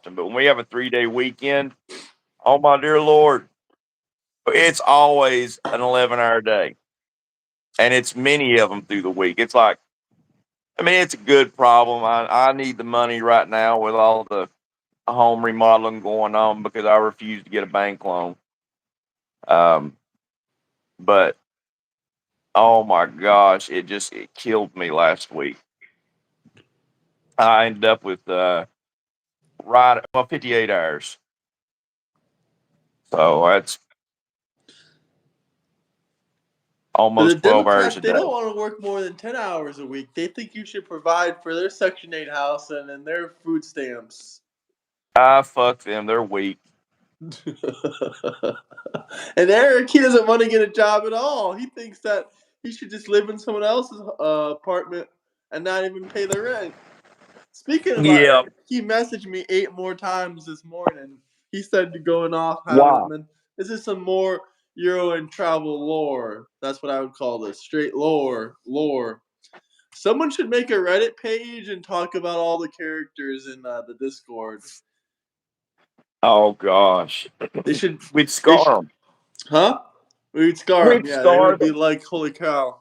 but when we have a 3-day weekend, oh my dear Lord, it's always an 11-hour day. And it's many of them through the week. It's like, I mean, it's a good problem. I need the money right now with all the home remodeling going on because I refuse to get a bank loan. But oh my gosh, it killed me last week. I ended up with 58 hours. So that's But the almost 12 hours Democrats, a they day. don't want to work more than 10 hours a week. They think you should provide for their Section 8 house and their food stamps. Fuck them. They're weak. And Eric, he doesn't want to get a job at all. He thinks that he should just live in someone else's apartment and not even pay the rent. Speaking about Eric, he messaged me 8 more times this morning. He started going off. Wow. This is some more Euro and travel lore. That's what I would call this. Straight lore. Someone should make a Reddit page and talk about all the characters in the Discord. Oh gosh. They should. We'd scar them. Huh? We'd scar them. Yeah, they would be like, holy cow.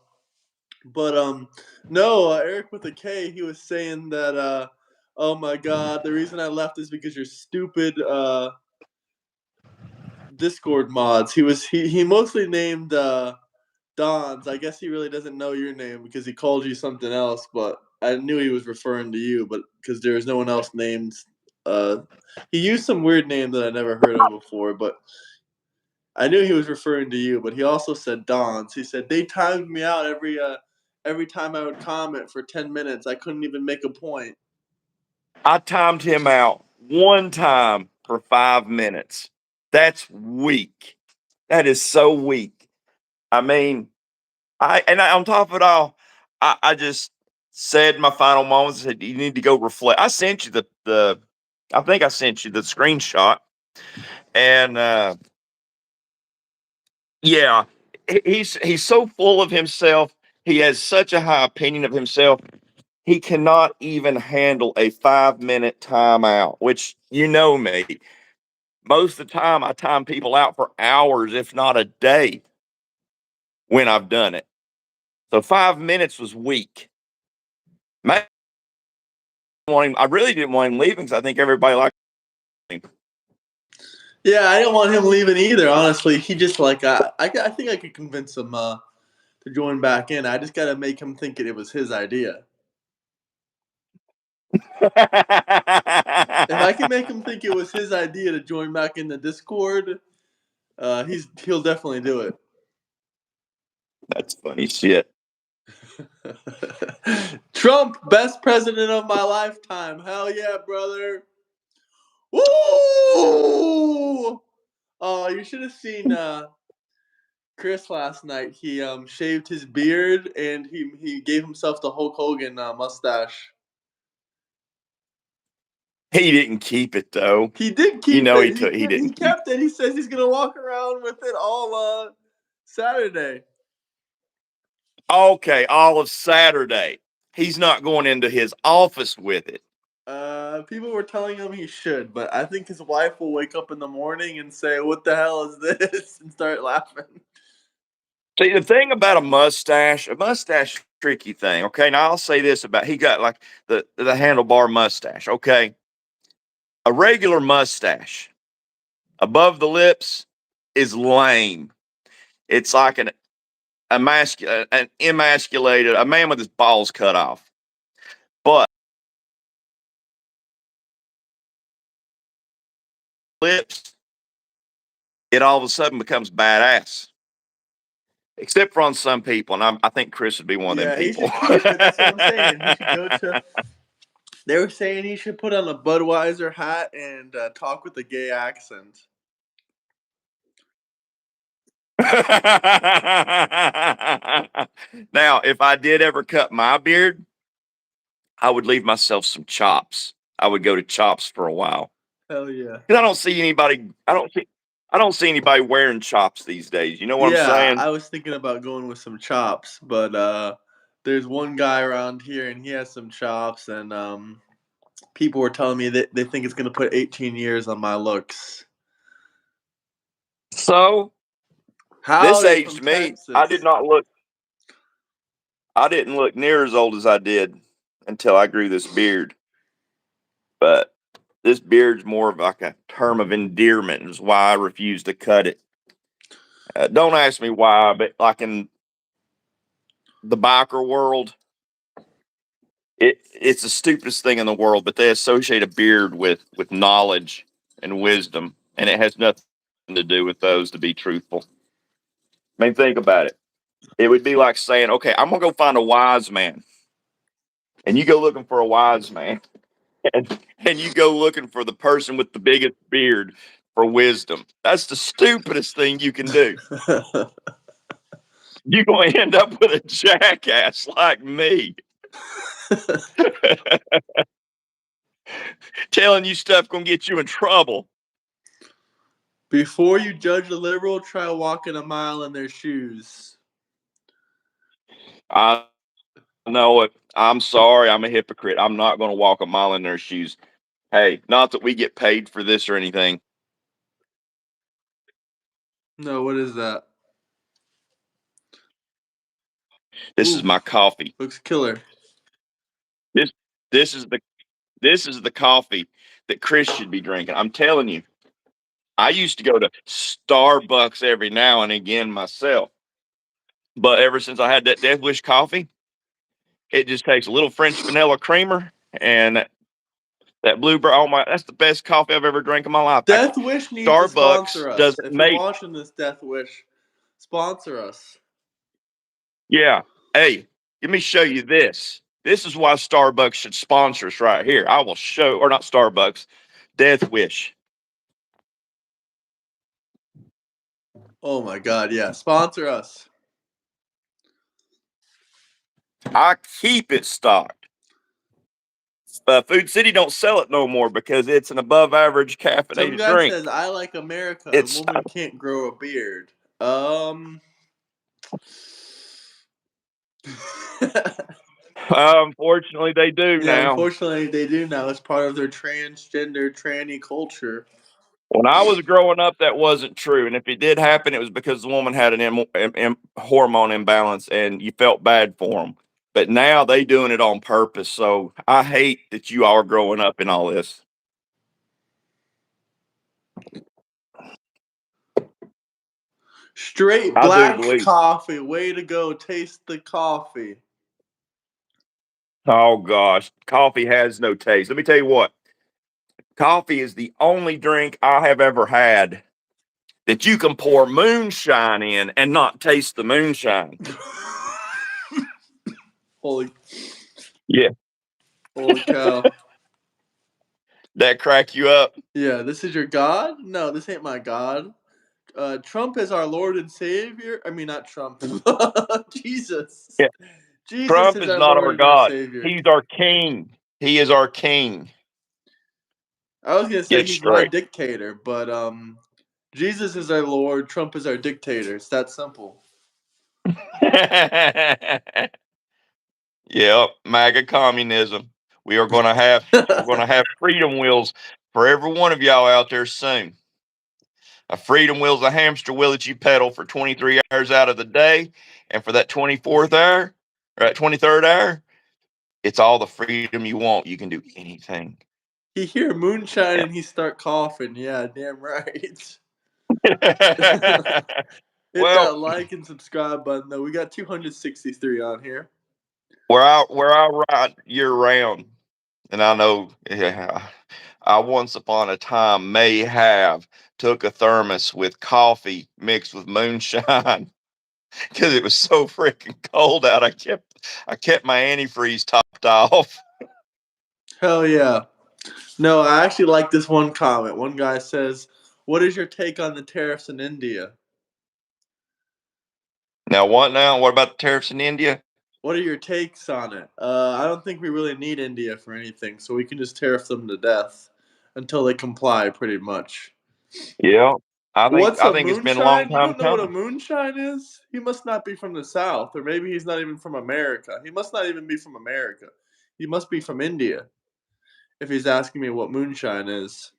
But no, Eric with a K, he was saying that oh my god, the reason I left is because you're stupid Discord mods. He mostly named Don's. I guess he really doesn't know your name because he called you something else, but I knew he was referring to you, but because there was no one else named he used some weird name that I never heard of before, but I knew he was referring to you, but he also said Don's. He said they timed me out every time I would comment for 10 minutes. I couldn't even make a point. I timed him out one time for 5 minutes. That's weak. That is so weak. I mean, on top of it all, I just said in my final moments, I said, you need to go reflect. I sent you I think I sent you the screenshot. And yeah, he's so full of himself. He has such a high opinion of himself. He cannot even handle a 5-minute timeout, which you know me. Most of the time, I time people out for hours, if not a day, when I've done it. So 5 minutes was weak. I really didn't want him leaving because I think everybody liked him. Yeah, I didn't want him leaving either. Honestly, he just I think I could convince him to join back in. I just got to make him think it was his idea. If I can make him think it was his idea to join back in the Discord, he'll definitely do it. That's funny shit. Trump, best president of my lifetime. Hell yeah, brother. Woo! Oh, you should have seen Chris last night. He shaved his beard and he gave himself the Hulk Hogan mustache. He didn't keep it though. He did keep it. He kept it. He says he's gonna walk around with it all Saturday. Okay, all of Saturday. He's not going into his office with it. People were telling him he should, but I think his wife will wake up in the morning and say, "What the hell is this?" and start laughing. See, the thing about a mustache is a tricky thing. Okay, now I'll say this about he got like the handlebar mustache. Okay, a regular mustache above the lips is lame. It's like an emasculated, a man with his balls cut off. But lips, it all of a sudden becomes badass. Except for on some people, and I think Chris would be one of them people. That's what I'm saying. He should go to. They were saying he should put on a Budweiser hat and talk with a gay accent. Now, if I did ever cut my beard, I would leave myself some chops. I would go to chops for a while. Hell yeah! Because I don't see anybody. I don't see anybody wearing chops these days. You know what I'm saying? I was thinking about going with some chops, but there's one guy around here and he has some chops, and People were telling me that they think it's going to put 18 years on my looks. So this Howdy from aged me. I Texas. didn't look near as old as I did until I grew this beard. But this beard's more of like a term of endearment, is why I refuse to cut it. Don't ask me why, but like in the biker world, it's the stupidest thing in the world, but they associate a beard with knowledge and wisdom, and it has nothing to do with those, to be truthful. I mean, think about it. It would be like saying, okay, I'm gonna go find a wise man. And you go looking for a wise man, and you go looking for the person with the biggest beard for wisdom. That's the stupidest thing you can do. You're going to end up with a jackass like me. Telling you stuff going to get you in trouble. Before you judge a liberal, try walking a mile in their shoes. I know it. I'm sorry. I'm a hypocrite. I'm not going to walk a mile in their shoes. Hey, not that we get paid for this or anything. No, what is that? This Ooh, is my coffee. looks killer. This this is the coffee that Chris should be drinking. I'm telling you. I used to go to Starbucks every now and again myself. But ever since I had that Death Wish coffee, it just takes a little French vanilla creamer and that blueberry. Oh my, that's the best coffee I've ever drank in my life. Death Wish needs to Starbucks sponsor us. doesn't If you're make. watching this, Death Wish, sponsor us. Yeah. Hey, let me show you this. This is why Starbucks should sponsor us right here. I will show, or not Starbucks, Death Wish. Oh my God, yeah, sponsor us. I keep it stocked. Food City don't sell it no more because it's an above average Some caffeinated guy drink. says, "I like America. A It's woman can't grow a beard." unfortunately they do Yeah, now. unfortunately, they do now. It's part of their transgender tranny culture. When I was growing up, that wasn't true, and if it did happen, it was because the woman had an hormone imbalance, and you felt bad for them. But now they doing it on purpose. So I hate that you all are growing up in all this. Straight I do black believe. coffee. Way to go. Taste the coffee. Oh gosh, coffee has no taste. Let me tell you what. Coffee is the only drink I have ever had that you can pour moonshine in and not taste the moonshine. Holy, Yeah, holy cow. that crack you up. Yeah, this is your God? No, this ain't my God. Trump is our Lord and Savior. I mean, not Trump. Jesus. Yeah. Jesus Trump is is our not Lord our and our God. Savior. He's our king. He is our king. I was gonna say Get he's my straight. dictator, but Jesus is our Lord. Trump is our dictator. It's that simple. Yep, MAGA communism. We're gonna have freedom wheels for every one of y'all out there soon. A freedom wheel's a hamster wheel that you pedal for 23 hours out of the day, and for that 24th hour or that 23rd hour, it's all the freedom you want. You can do anything. He hear moonshine Yeah. and he start coughing. Yeah, damn right. Hit Well, that like and subscribe button though. We got 263 on here. where I ride year round, and I know, yeah, I once upon a time may have took a thermos with coffee mixed with moonshine because it was so freaking cold out. I kept my antifreeze topped off. Hell yeah. No, I actually like this one comment. One guy says, "What is your take on the tariffs in India?" Now what? Now what about the tariffs in India? What are your takes on it? I don't think we really need India for anything, so we can just tariff them to death until they comply, pretty much. Yeah, I think What's I a think it's been a long moonshine? You time don't know what a coming. moonshine is? He must not be from the South, or maybe he's not even from America. He must not even be from America. He must be from India. if he's asking me what moonshine is.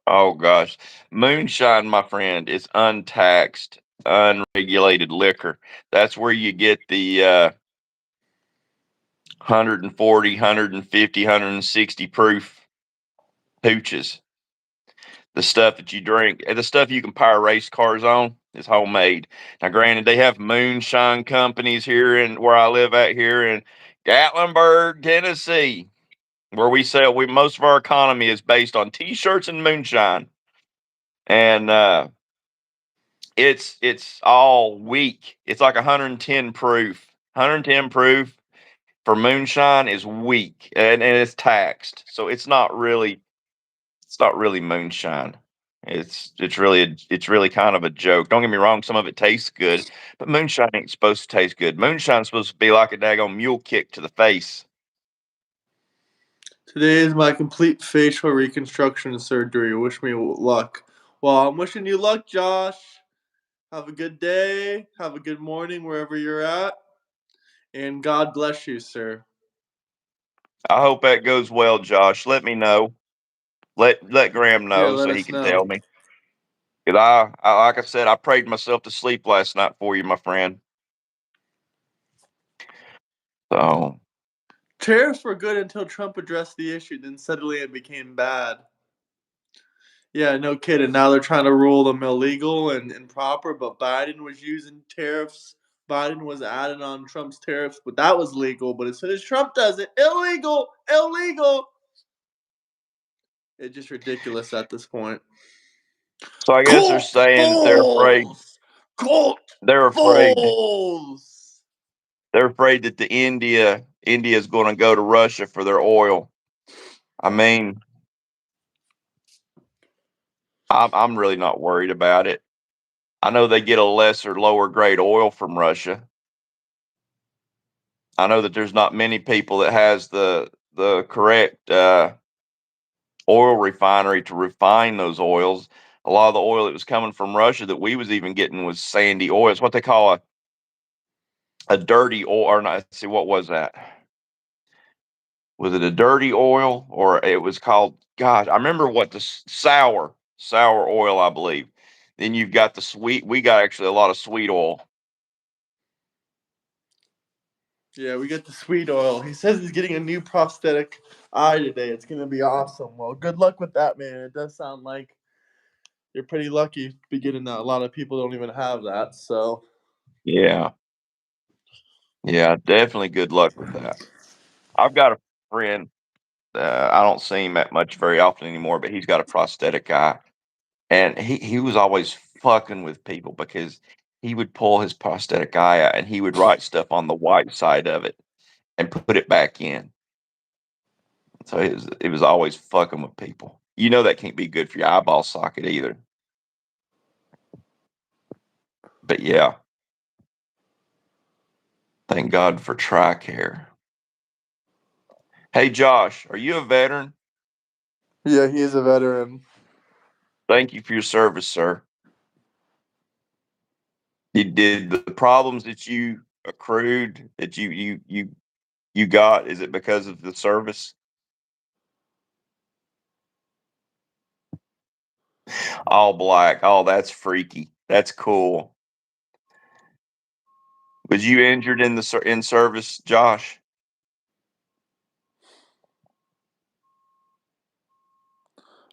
Oh gosh, moonshine, my friend, is untaxed, unregulated liquor. That's where you get the 140, 150, 160 proof pooches. The stuff that you drink, the stuff you can power race cars on, is homemade. Now, granted, they have moonshine companies here in where I live at here in Gatlinburg, Tennessee, where we most of our economy is based on t-shirts and moonshine, and it's all weak. It's like 110 proof. 110 proof for moonshine is weak, and it's taxed, so it's not really moonshine. It's really kind of a joke. Don't get me wrong, some of it tastes good, but moonshine ain't supposed to taste good. Moonshine's supposed to be like a daggone mule kick to the face. Today is my complete facial reconstruction surgery. Wish me luck. Well, I'm wishing you luck, Josh. Have a good day. Have a good morning wherever you're at. And God bless you, sir. I hope that goes well, Josh. Let me know. Let Graham Yeah, know let so he us can tell know. me. 'Cause like I said, I prayed myself to sleep last night for you, my friend. So Tariffs were good until Trump addressed the issue, then suddenly it became bad. Yeah, no kidding. Now they're trying to rule them illegal and improper, but Biden was using tariffs. Biden was adding on Trump's tariffs, but that was legal. But as soon as Trump does it, illegal, illegal. It's just ridiculous at this point. so I guess they're Colt saying that they're afraid. fools! Colt They're afraid. fools! They're afraid that India's going to go to Russia for their oil. I mean, I'm really not worried about it. I know they get a lesser, lower grade oil from Russia. I know that there's not many people that has the correct oil refinery to refine those oils. A lot of the oil that was coming from Russia that we was even getting was sandy oil. It's what they call a dirty oil, or not. Let's see, what was that? Was it a dirty oil, or it was called? God, I remember what the sour oil, I believe. Then you've got the sweet. We got actually a lot of sweet oil. Yeah, we get the sweet oil. He says he's getting a new prosthetic eye today. It's gonna be awesome. Well, good luck with that, man. It does sound like you're pretty lucky to be getting that. A lot of people don't even have that. So Yeah, yeah, definitely good luck with that. I've got a friend. I don't see him that much very often anymore, but he's got a prosthetic eye, and he was always fucking with people because he would pull his prosthetic eye out and he would write stuff on the white side of it and put it back in. So it was always fucking with people. You know that can't be good for your eyeball socket either. But yeah, thank God for TRICARE. Hey Josh, are you a veteran? yeah, he is a veteran. Thank you for your service, sir. You did the problems that you accrued that you got, is it because of the service? All black. Oh, that's freaky. That's cool. Was you injured in in service, Josh?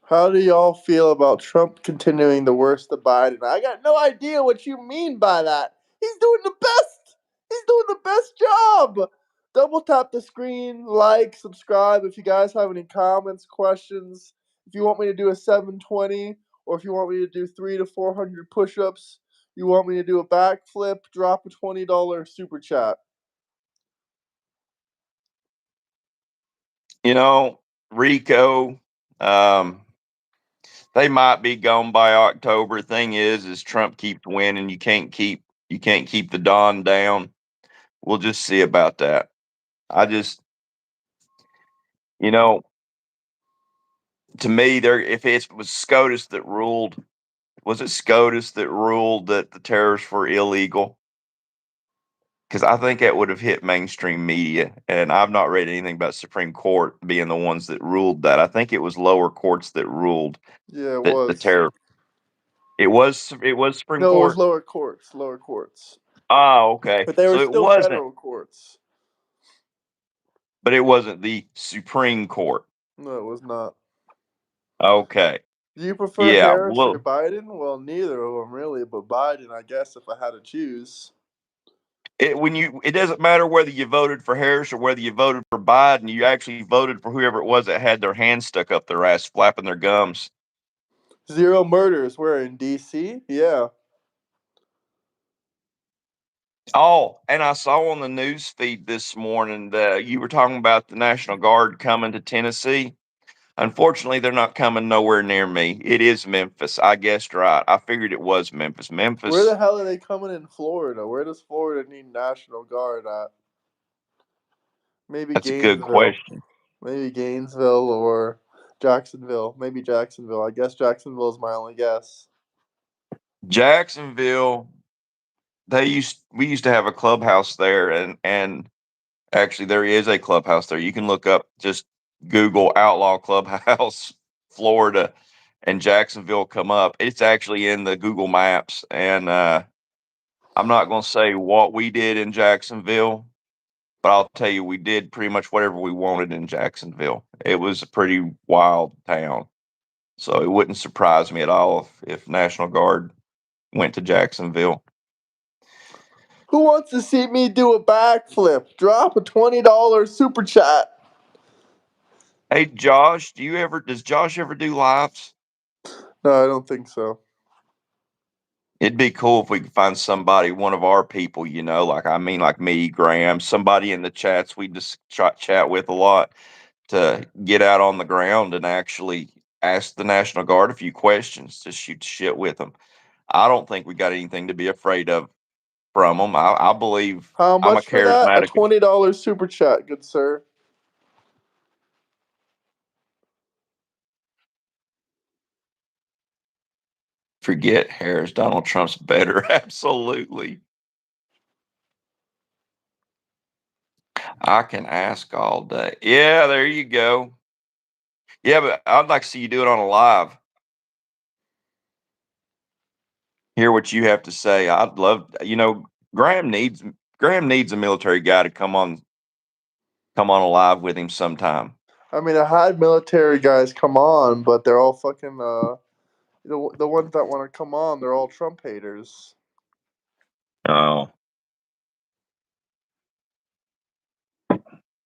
How do y'all feel about Trump continuing the worst of Biden? I got no idea what you mean by that. He's doing the best. He's doing the best job. Double tap the screen, like, subscribe. If you guys have any comments, questions, if you want me to do a 720, or if you want me to do 300 to 400 push-ups, you want me to do a backflip, drop a $20 super chat. You know, Rico, um, they might be gone by October. Thing is Trump keeps winning. You can't keep the Don down. We'll just see about that. I just, you know, to me, there if it was SCOTUS that ruled, was it SCOTUS that ruled that the tariffs were illegal? because I think that would have hit mainstream media. And I've not read anything about Supreme Court being the ones that ruled that. I think it was lower courts that ruled Yeah, it that the was. terror. It was Supreme No, it was Court. lower courts. Lower courts. Oh, okay. But they were So it still wasn't, federal courts. but it wasn't the Supreme Court. No, it was not. Okay. Do you prefer Yeah. Harris or Well, Biden? Well, neither of them really, but Biden, I guess, if I had to choose. it doesn't matter whether you voted for Harris or whether you voted for Biden. You actually voted for whoever it was that had their hands stuck up their ass, flapping their gums. 0 murders. Where in D.C.? Yeah. Oh, and I saw on the news feed this morning that you were talking about the National Guard coming to Tennessee. Unfortunately, they're not coming nowhere near me. It is Memphis. I guessed right. I figured it was Memphis. Where the Memphis, hell are they coming in Florida? Where does Florida need National Guard at? Maybe that's a good Gainesville. question. Maybe Gainesville or Jacksonville. Maybe Jacksonville. I guess Jacksonville is my only guess. Jacksonville, we used to have a clubhouse there, and actually there is a clubhouse there. You can look up, just Google Outlaw Clubhouse Florida, and Jacksonville come up. It's actually in the Google Maps, and I'm not going to say what we did in Jacksonville, but I'll tell you we did pretty much whatever we wanted in Jacksonville. It was a pretty wild town, so it wouldn't surprise me at all if National Guard went to Jacksonville. Who wants to see me do a backflip? Drop a $20 super chat. Hey Josh, does Josh ever do lives? No, I don't think so. It'd be cool if we could find somebody, one of our people, like me, Graham, somebody in the chats we just chat with a lot, to get out on the ground and actually ask the National Guard a few questions, to shoot shit with them. I don't think we got anything to be afraid of from them. I believe How I'm a much for that? A charismatic. $20 super chat, good sir. Forget Harris. Donald Trump's better. Absolutely. I can ask all day. Yeah, there you go. Yeah, but I'd like to see you do it on a live. Hear what you have to say. I'd love, Graham needs a military guy to come on alive with him sometime. I mean, I had military guys come on, but they're all fucking the ones that want to come on, they're all Trump haters. Oh,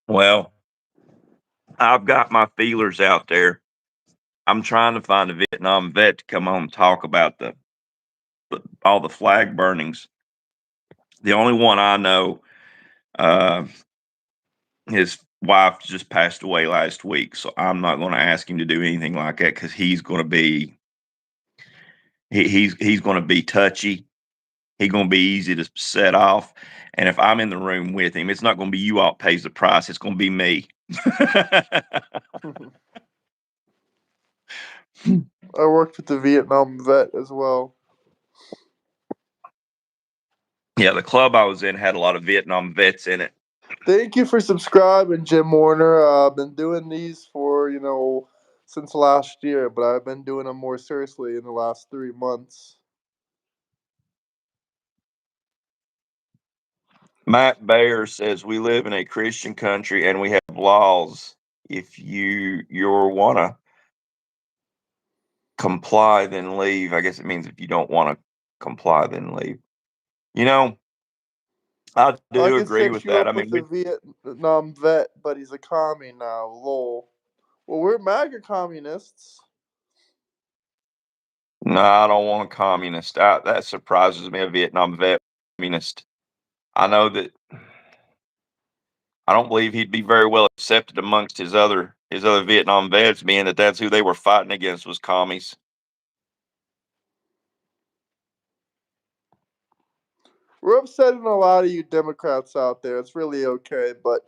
well, I've got my feelers out there. I'm trying to find a Vietnam vet to come on and talk about all the flag burnings. The only one I know, uh, his wife just passed away last week, so I'm not going to ask him to do anything like that, because he's going to be he's going to be touchy. He's going to be easy to set off. And if I'm in the room with him, it's not going to be you all pays the price. It's going to be me. I worked with the Vietnam vet as well. Yeah, the club I was in had a lot of Vietnam vets in it. Thank you for subscribing, Jim Warner. I've been doing these for, since last year, but I've been doing them more seriously in the last 3 months. Matt Bayer says we live in a Christian country and we have laws. If you're wanna comply, then leave. I guess it means if you don't want to comply, then leave. You know, I I do could agree set with you that. up I mean, with a Vietnam vet, but he's a commie now. Lol. Well, we're MAGA communists. no, I don't want a communist. That surprises me. A Vietnam vet communist. I know that. I don't believe he'd be very well accepted amongst his other Vietnam vets, being that that's who they were fighting against, was commies. We're upsetting a lot of you Democrats out there. It's really okay, but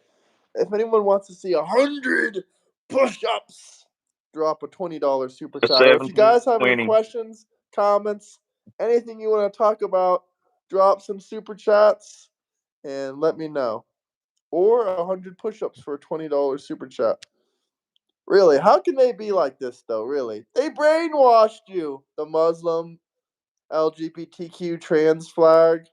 if anyone wants to see 100 push-ups, drop a $20 super The chat. Or if you guys have any 720. questions, comments, anything you want to talk about, drop some super chats, and let me know. Or 100 push-ups for a $20 super chat. Really, how can they be like this though? Really, they brainwashed you. The Muslim, LGBTQ, trans flag,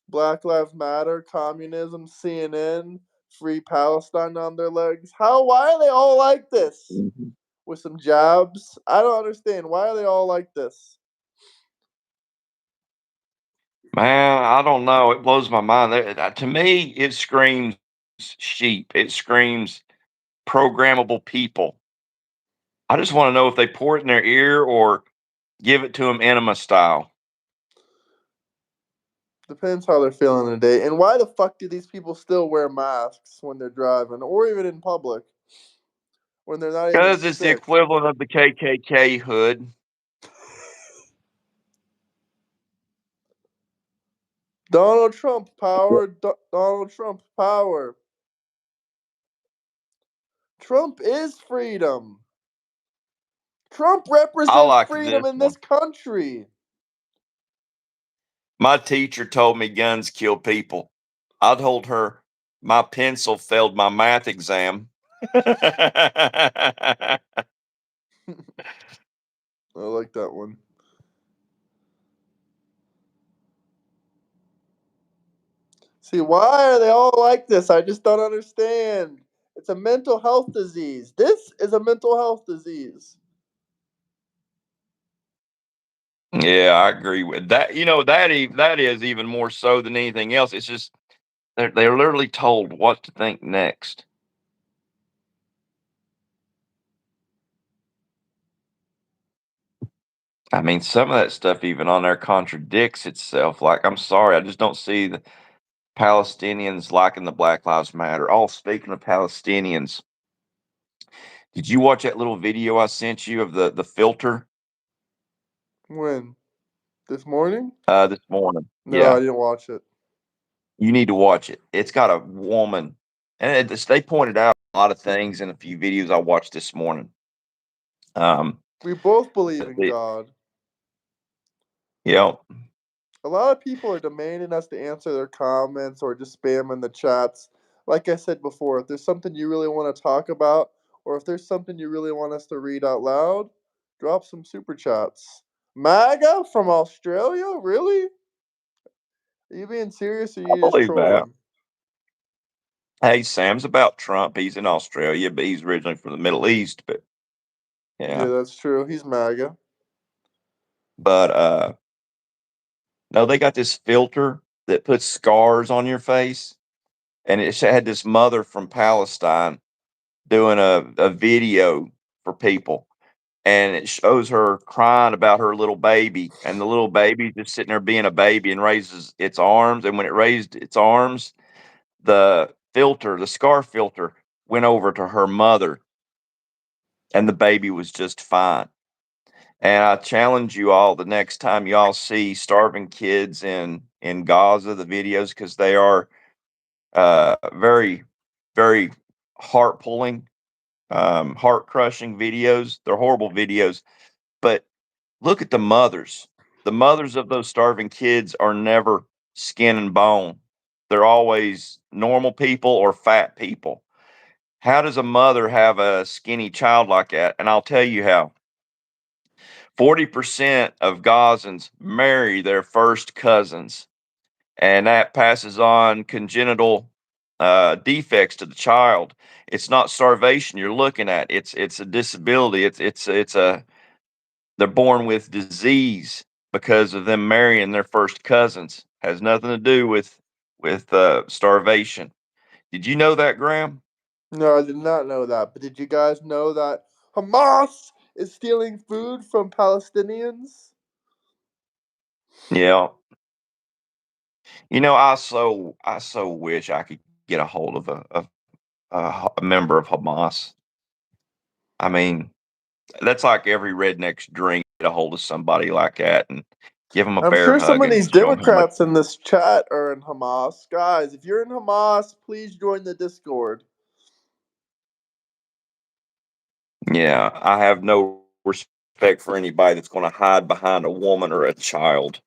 Black Lives Matter, communism, CNN, Free Palestine on their legs. How? Why are they all like this? Mhm. With some jabs? I don't understand. Why are they all like this? Man, I don't know. It blows my mind. To me, it screams sheep. It screams programmable people. I just want to know if they pour it in their ear or give it to them enema style. Depends how they're feeling today. And why the fuck do these people still wear masks when they're driving or even in public when they're not even Because it's the sick? equivalent of the KKK hood. Donald Trump power. Donald Trump power. Trump is freedom. Trump I represents like freedom this in this one. country. My teacher told me guns kill people. I told her my pencil failed my math exam. I like that one. See, why are they all like this? I just don't understand. It's a mental health disease. This is a mental health disease. Yeah, I agree with that. That is even more so than anything else. It's just they're literally told what to think next. I mean, some of that stuff even on there contradicts itself. Like, I'm sorry, I just don't see the Palestinians liking the Black Lives Matter. Oh, speaking of Palestinians, did you watch that little video I sent you of the filter When? This morning? this morning? No, I Yeah, didn't watch it. you need to watch it. It's got a woman, and they pointed out a lot of things in a few videos I watched this morning. Um, We both believe but in God. yeah, A lot of people are demanding us to answer their comments or just spam in the chats. Like I said before, if there's something you really want to talk about, or if there's something you really want us to read out loud, drop some super chats. MAGA from Australia? Really? Are you being serious or are I you just believe that. trolling? Hey, Sam's about Trump. He's in Australia, but he's originally from the Middle East. But Yeah, yeah, that's true. He's MAGA. but no, they got this filter that puts scars on your face, and it had this mother from Palestine doing a video for people, and it shows her crying about her little baby, and the little baby just sitting there being a baby and raises its arms, and when it raised its arms, the scar filter went over to her mother, and the baby was just fine. And I challenge you all the next time y'all see starving kids in Gaza, the videos, because they are very, very heart pulling, heart crushing videos. They're horrible videos, but look at the mothers. The mothers of those starving kids are never skin and bone. They're always normal people or fat people. How does a mother have a skinny child like that? And I'll tell you how. 40% of Gazans marry their first cousins, and that passes on congenital defects to the child. It's not starvation you're looking at. It's a disability. It's a they're born with disease because of them marrying their first cousins. Has nothing to do with starvation. Did you know that, Graham? No, I did not know that. But did you guys know that Hamas is stealing food from Palestinians? Yeah. I so wish I could get a hold of a member of Hamas. I mean, that's like every redneck's dream, get a hold of somebody like that and give them a I'm bear sure some hug of and these show them how much. Democrats in this chat are in Hamas. Guys, if you're in Hamas, please join the Discord. Yeah, I have no respect for anybody that's going to hide behind a woman or a child.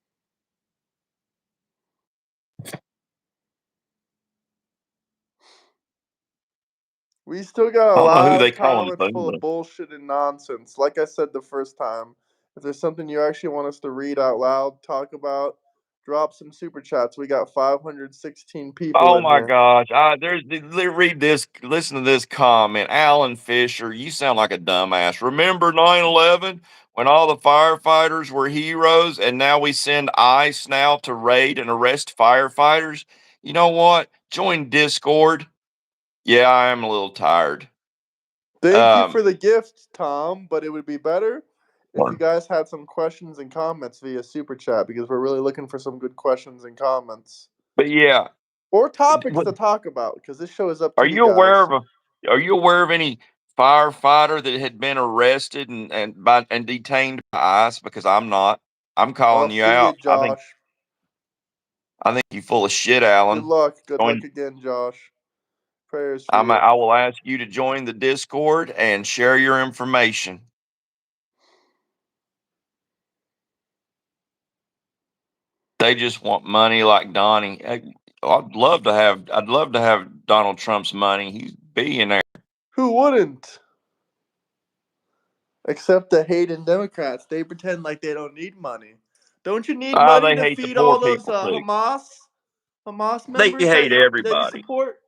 We still got I a don't know who lot they of calling comments a full of boomer. bullshit and nonsense. Like I said the first time, if there's something you actually want us to read out loud, talk about, drop some super chats. We got 516 people Oh in my here. gosh! Read this. Listen to this comment. Alan Fisher, you sound like a dumbass. Remember 9/11 when all the firefighters were heroes, and now we send ICE now to raid and arrest firefighters? You know what? Join Discord. Yeah, I am a little tired. Thank you Um, for the gift, Tom, but it would be better if you but guys had some questions and comments via super chat because we're really looking for some good questions and comments yeah, or topics what, to talk about because this show is up to are you you aware guys. of Are you aware of any firefighter that had been arrested and detained by ICE? Because I'm not. I'm I'll calling you see you, out. Josh. I think you full of shit, Good Alan. luck. Good luck Join. again, Josh. Prayers for you. I will ask you to join the Discord and share your information. They just want money like Donnie. I'd love to have Donald Trump's money. He's a billionaire. Who wouldn't? Except the hating Democrats. They pretend like they don't need money. Don't you need Ah, money they to hate the feed poor all those people too. Hamas They members hate that you everybody. support?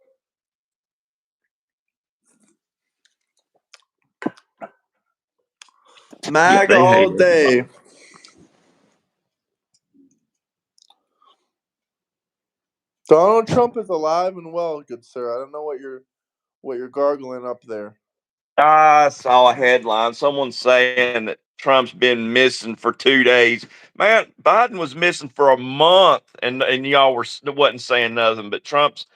Yeah, MAGA they hate all everybody. day. Donald Trump is alive and well, good sir. I don't know what you're gargling up there. I saw a headline. Someone saying that Trump's been missing for 2 days. Man, Biden was missing for a month, and y'all wasn't saying nothing. But Trump's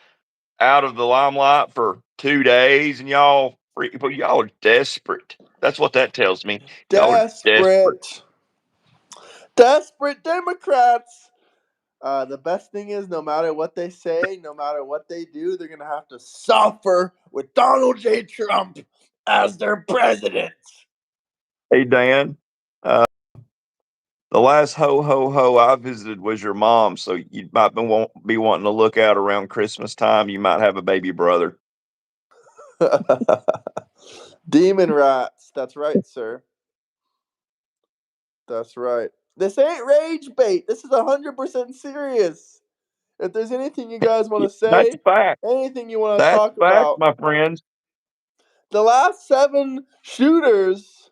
out of the limelight for 2 days, and y'all are desperate. That's what that tells me. Y'all are desperate. Desperate. Desperate Democrats. The best thing is, no matter what they say, no matter what they do, they're going to have to suffer with Donald J. Trump as their president. Hey Dan, uh, the last ho I visited was your mom, so you might be wanting to look out around Christmas time. You might have a baby brother. Demon rats. That's right, sir. That's right. This ain't rage bait. This is 100% serious. If there's anything you guys want to That's a say, fact. anything you want to That's talk a fact, about, my friends. the last 7 shooters,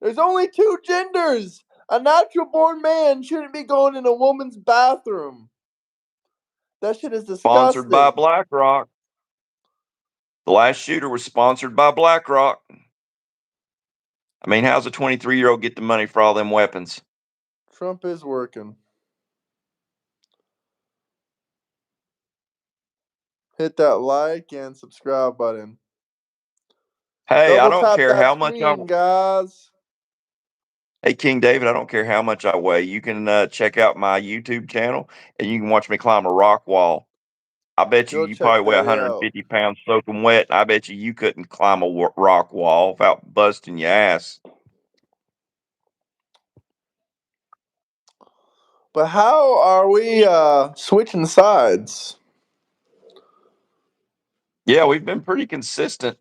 there's only 2 genders. A natural born man shouldn't be going in a woman's bathroom. That shit is Sponsored by disgusting. BlackRock. The last shooter was sponsored by BlackRock. I mean, how's a 23-year-old get the money for all them weapons? Trump is working. Hit that like and subscribe button. Hey, I Double don't tap care that how much I. screen, guys. Hey, King David, I don't care how much I weigh. You can check out my YouTube channel and you can watch me climb a rock wall. I bet Go you check probably weigh that out. 150 pounds soaking wet. I bet you couldn't climb a rock wall without busting your ass. But how are we switching sides? Yeah, we've been pretty consistent.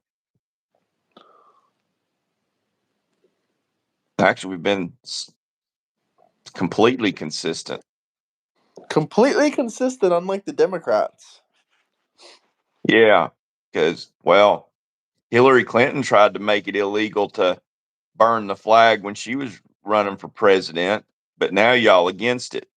Actually, we've been completely consistent. Completely consistent, unlike the Democrats. Yeah, because, well, Hillary Clinton tried to make it illegal to burn the flag when she was running for president, but now y'all against it.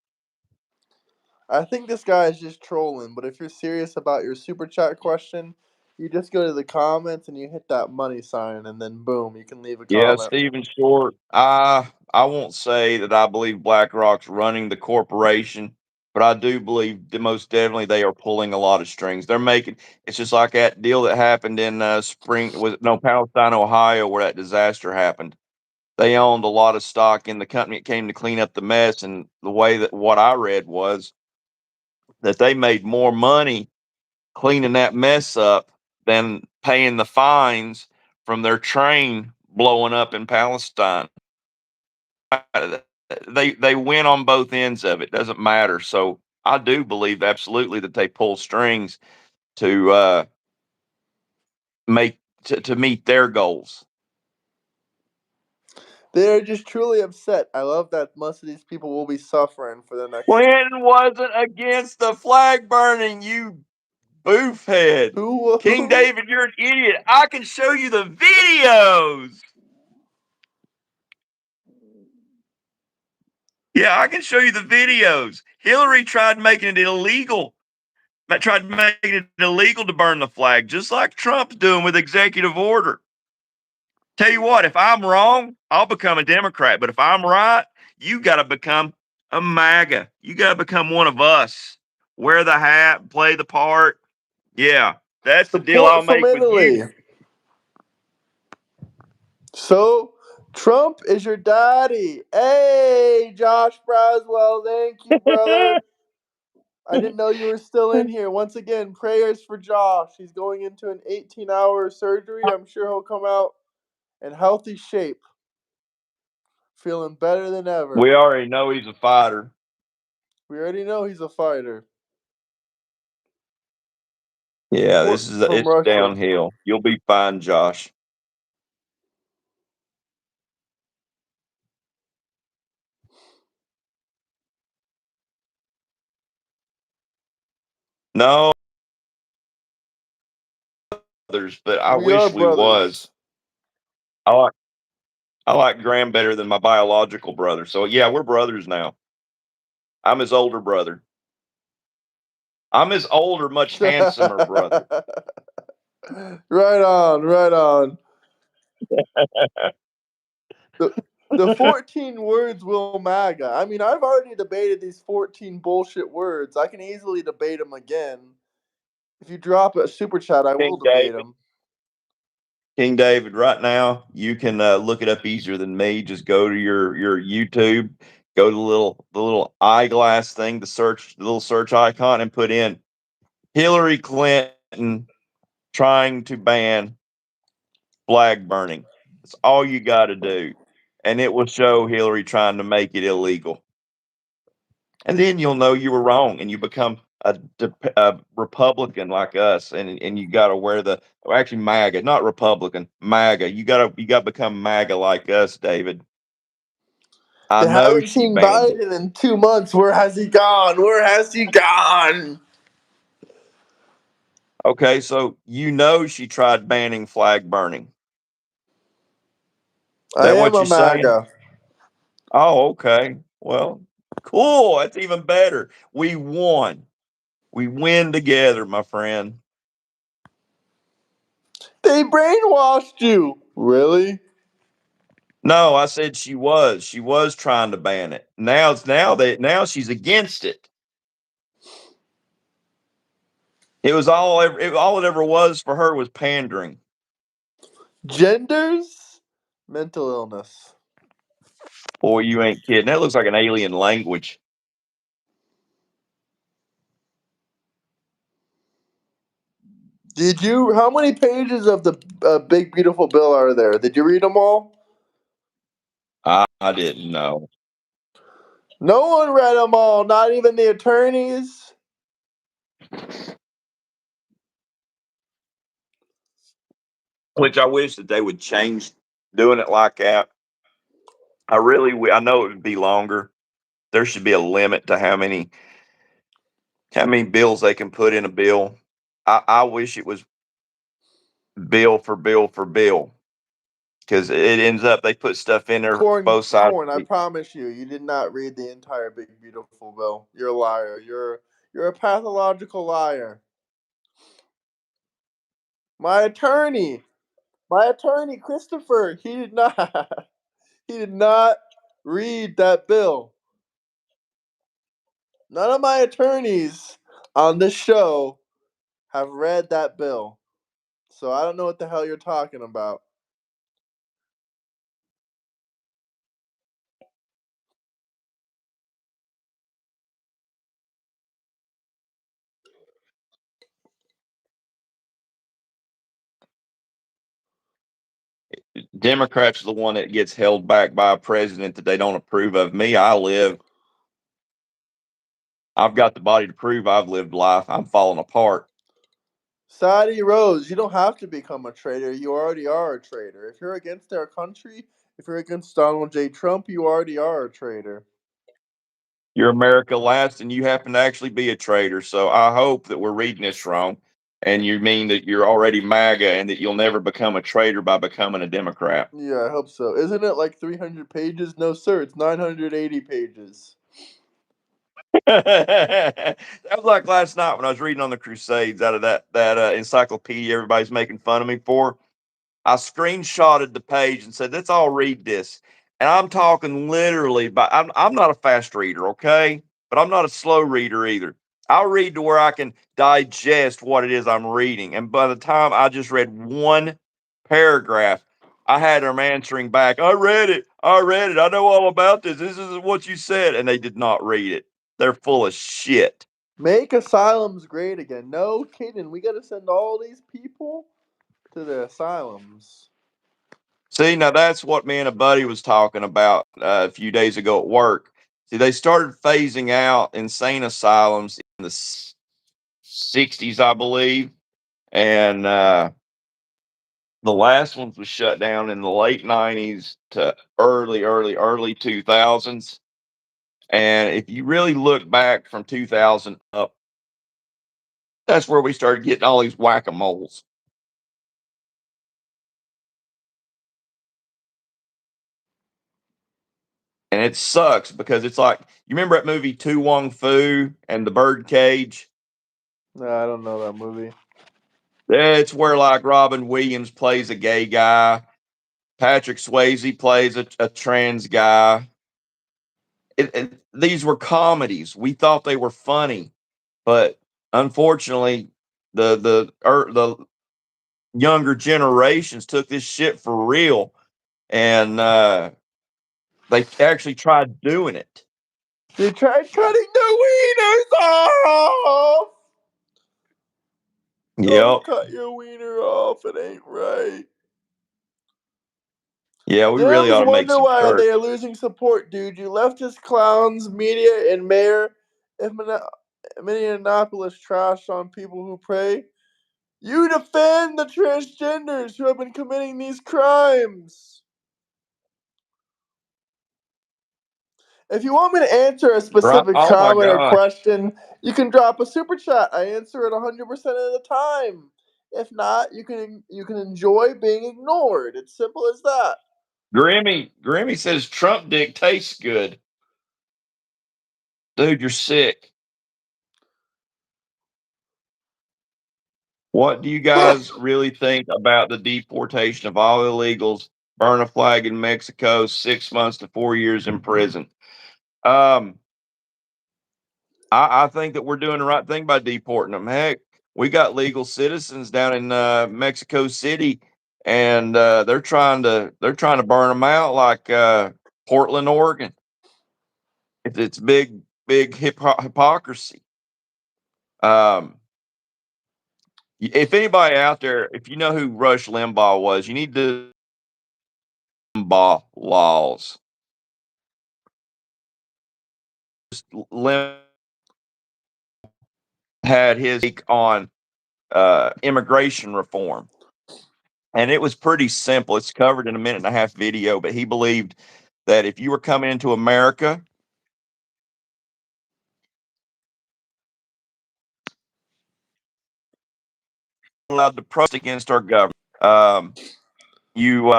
I think this guy is just trolling, but if you're serious about your super chat question, you just go to the comments and you hit that money sign, and then boom, you can leave a Yeah, comment. Stephen Short. I won't say that I believe BlackRock's running the corporation, but I do believe that most definitely they are pulling a lot of strings. They're making it's just like that deal that happened in Palestine, Ohio, where that disaster happened. They owned a lot of stock in the company that came to clean up the mess, and the way that what I read was that they made more money cleaning that mess up than paying the fines from their train blowing up in Palestine. They win on both ends of it. Doesn't matter. So I do believe absolutely that they pull strings to make to meet their goals. They're just truly upset. I love that most of these people will be suffering for the next. Clinton wasn't against the flag burning, you boofhead. Who? King David, you're an idiot. I can show you the videos. Yeah, I can show you the videos. Hillary tried making it illegal. Tried making it illegal to burn the flag, just like Trump's doing with executive order. Tell you what, if I'm wrong, I'll become a Democrat. But if I'm right, you got to become a MAGA. You got to become one of us. Wear the hat, play the part. Yeah, that's the deal I'll Support from make with Italy. you. So Trump is your daddy. Hey, Josh Braswell, thank you, brother. I didn't know you were still in here. Once again, prayers for Josh. He's going into an 18-hour surgery. I'm sure he'll come out in healthy shape, feeling better than ever. We already know he's a fighter. We already know he's a fighter. Yeah, it's downhill. You'll be fine, Josh. No, brothers, but I wish we was. I like Graham better than my biological brother. So yeah, we're brothers now. I'm his older brother. I'm his older, much handsomer brother. Right on, right on. The 14 words will MAGA. I mean, I've already debated these 14 bullshit words. I can easily debate them again. If you drop a super chat, I will debate them. King David, right now you can look it up easier than me. Just go to your YouTube, go to the little eyeglass thing, the little search icon, and put in Hillary Clinton trying to ban flag burning. That's all you got to do, and it will show Hillary trying to make it illegal. And then you'll know you were wrong, and you become a Republican like us, and you got to wear actually MAGA, not Republican, MAGA. You got to become MAGA like us, David. I know haven't she seen banned Biden in 2 months. Where has he gone? Where has he gone? Okay, so you know she tried banning flag burning. Is that what you're saying? Oh, okay. Well, cool. That's even better. We won. We win together, my friend. They brainwashed you. Really? No, I said she was. She was trying to ban it. Now she's against it. All it ever was for her was pandering. Genders? Mental illness. Boy, you ain't kidding. That looks like an alien language. Did you? How many pages of the Big Beautiful Bill are there? Did you read them all? I didn't know. No one read them all, not even the attorneys. Which I wish that they would change doing it like that. I know it would be longer. There should be a limit to how many bills they can put in a bill. I wish it was bill for bill for bill, because it ends up they put stuff in there both sides. Corn, I promise you, you did not read the entire Big Beautiful Bill. You're a liar. You're a pathological liar. My attorney, Christopher, he did not. He did not read that bill. None of my attorneys on this show have read that bill. So I don't know what the hell you're talking about. Democrats are the one that gets held back by a president that they don't approve of. Me, I've got the body to prove I've lived life. I'm falling apart. Sadie Rose, you don't have to become a traitor. You already are a traitor. If you're against our country, if you're against Donald J. Trump, you already are a traitor. You're America last, and you happen to actually be a traitor. So I hope that we're reading this wrong, and you mean that you're already MAGA and that you'll never become a traitor by becoming a Democrat. Yeah, I hope so. Isn't it like 300 pages? No, sir, it's 980 pages. That was like last night when I was reading on the Crusades out of that encyclopedia everybody's making fun of me for. I screenshotted the page and said, "Let's all read this." And I'm talking literally, but I'm not a fast reader, okay? But I'm not a slow reader either. I'll read to where I can digest what it is I'm reading. And by the time I just read one paragraph, I had them answering back, "I read it. I read it. I know all about this. This is what you said." And they did not read it. They're full of shit. Make asylums great again. No kidding. We got to send all these people to the asylums. See, now that's what me and a buddy was talking about a few days ago at work. See, they started phasing out insane asylums in the 60s, I believe, and the last ones was shut down in the late 90s to early 2000s. And if you really look back from 2000 up, that's where we started getting all these whack-a-moles. And it sucks because it's like, you remember that movie Tu Wong Fu and the Bird Cage? No, I don't know that movie. It's where like Robin Williams plays a gay guy, Patrick Swayze plays a trans guy. These were comedies. We thought they were funny, but unfortunately, the younger generations took this shit for real, and they actually tried doing it. They tried cutting the wieners off. Don't Yep. cut your wiener off. It ain't right. Yeah, we really Dems ought to make wonder some why shirts. they are losing support, dude. You leftist clowns, media, and mayor. If Minneapolis trash on people who pray, you defend the transgenders who have been committing these crimes. If you want me to answer a Right? specific Oh my comment or gosh. question, you can drop a super chat. I answer it 100% of the time. If not, you can enjoy being ignored. It's simple as that. Grimmy says Trump dick tastes good. Dude, you're sick. What do you guys really think about the deportation of all illegals? Burn a flag in Mexico, 6 months to 4 years in prison. Um, I think that we're doing the right thing by deporting them. Heck, we got legal citizens down in Mexico City, and they're trying to burn them out like Portland, Oregon. It's big hypocrisy. Um, if anybody out there, if you know who Rush Limbaugh was, you need to Limbaugh laws. Lim had his take on immigration reform, and it was pretty simple. It's covered in a minute and a half video, but he believed that if you were coming into America, allowed to protest against our government. You